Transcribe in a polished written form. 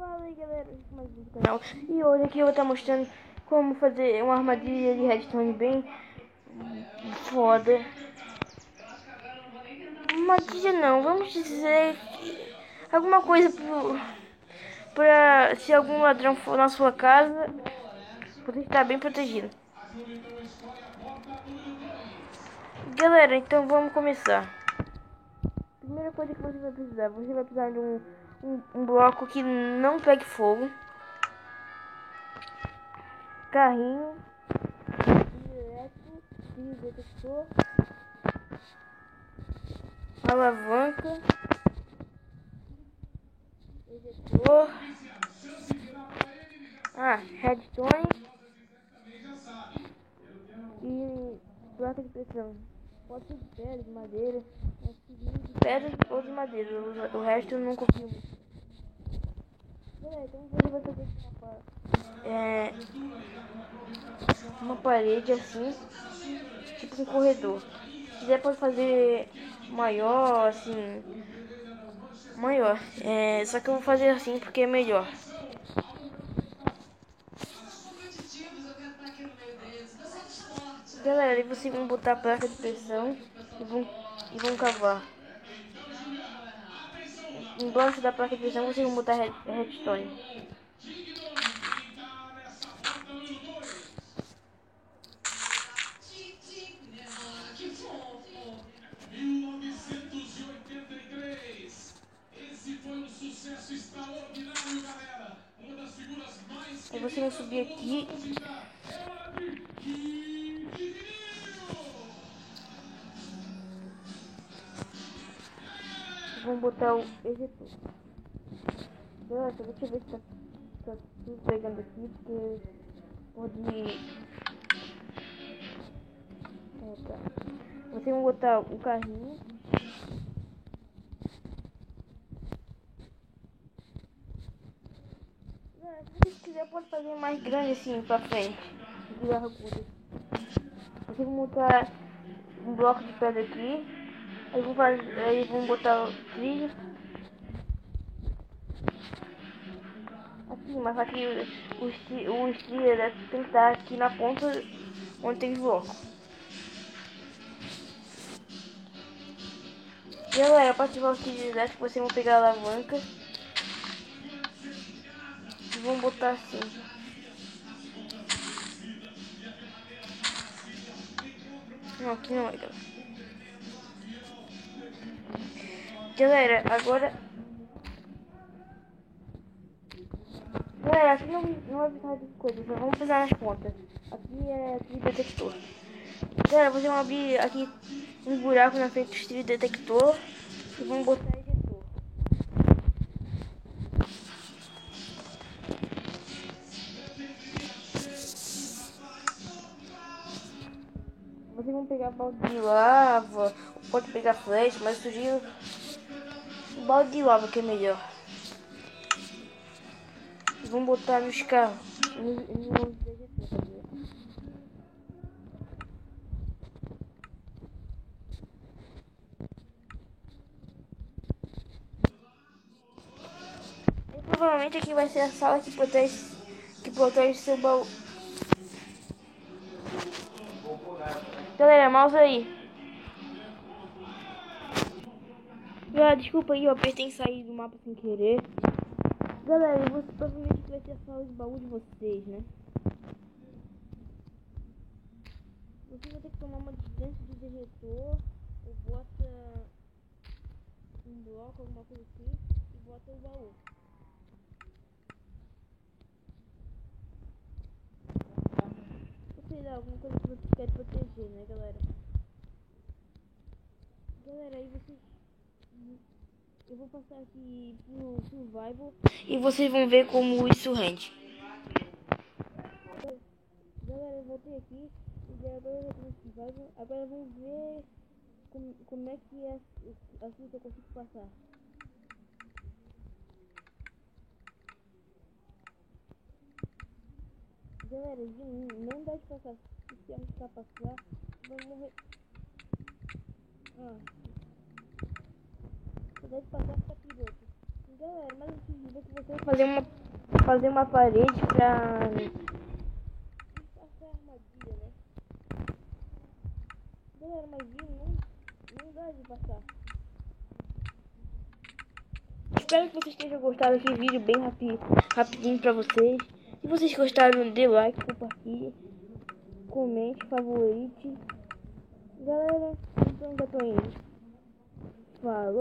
Fala aí galera, mais um do canal. E hoje aqui eu vou estar mostrando como fazer uma armadilha de redstone bem foda. Armadilha não, vamos dizer alguma coisa pra se algum ladrão for na sua casa, você estar bem protegido. Galera, então vamos começar. Primeira coisa que você vai precisar de um bloco que não pegue fogo, carrinho, fio detector, alavanca, ejetor, redstone e placa de pressão. Pode ser de pedra, de madeira, de pedra ou de madeira. O resto eu não confio muito. Então você vai fazer uma parede assim, tipo um corredor. Se quiser pode fazer maior, assim, maior. Só que eu vou fazer assim porque é melhor. Galera, e vocês vão botar a placa de pressão e vão cavar. Embaixo da placa de pressão vocês vão botar redstone. Aí vocês vão subir aqui. Vão botar o ejetor. Nossa, deixa eu ver se tá tudo pegando aqui, porque pode... tá. Vocês vão botar o carrinho. Se você quiser pode fazer mais grande assim pra frente. Vocês vão botar um bloco de pedra aqui. Aí vão botar o trilho. Assim, mas aqui o estrilho tem que estar aqui na ponta onde tem o bloco. Galera, para ativar o estrilho elétrico, vocês vão pegar a alavanca e vão botar assim. Não, aqui não é, galera. Galera, agora... Galera, aqui não vai precisar de coisa, só vamos precisar nas pontas. Aqui é trilho detector. Galera, vocês vão abrir aqui um buraco na frente do trilho detector e vão botar ejetor. Vocês vão pegar balde de lava, pode pegar flecha, mas eu sugiro o balde de lava que é melhor. E vão botar nos carros, no ejetor. E provavelmente aqui vai ser a sala que protege seu baú. Galera, mouse aí. Desculpa aí, eu apertei em sair do mapa sem querer. Galera, provavelmente vai ser a sala de baú de vocês, né? Você vai ter que tomar uma distância do ejetor, ou bota um bloco, alguma coisa assim, e bota o baú. Ou sei lá, alguma coisa que você quer proteger, né, galera? Galera, aí vocês... Eu vou passar aqui pro survival e vocês vão ver como isso rende. Galera, eu voltei aqui e agora eu já tô no survival. Agora vamos ver como é que é assim que eu consigo passar. Galera, não dá de passar. Se arriscar passar, vai morrer. Só dá de passar pra piloto. Não Galera, mas esse vídeo aqui você vai fazer uma parede pra passar a armadilha, né? Galera, mas não dá de passar. Espero que vocês tenham gostado desse vídeo bem rapidinho pra vocês. Se vocês gostaram, dê like, compartilhe, comente, favorite. Galera, então já tô indo. Falou.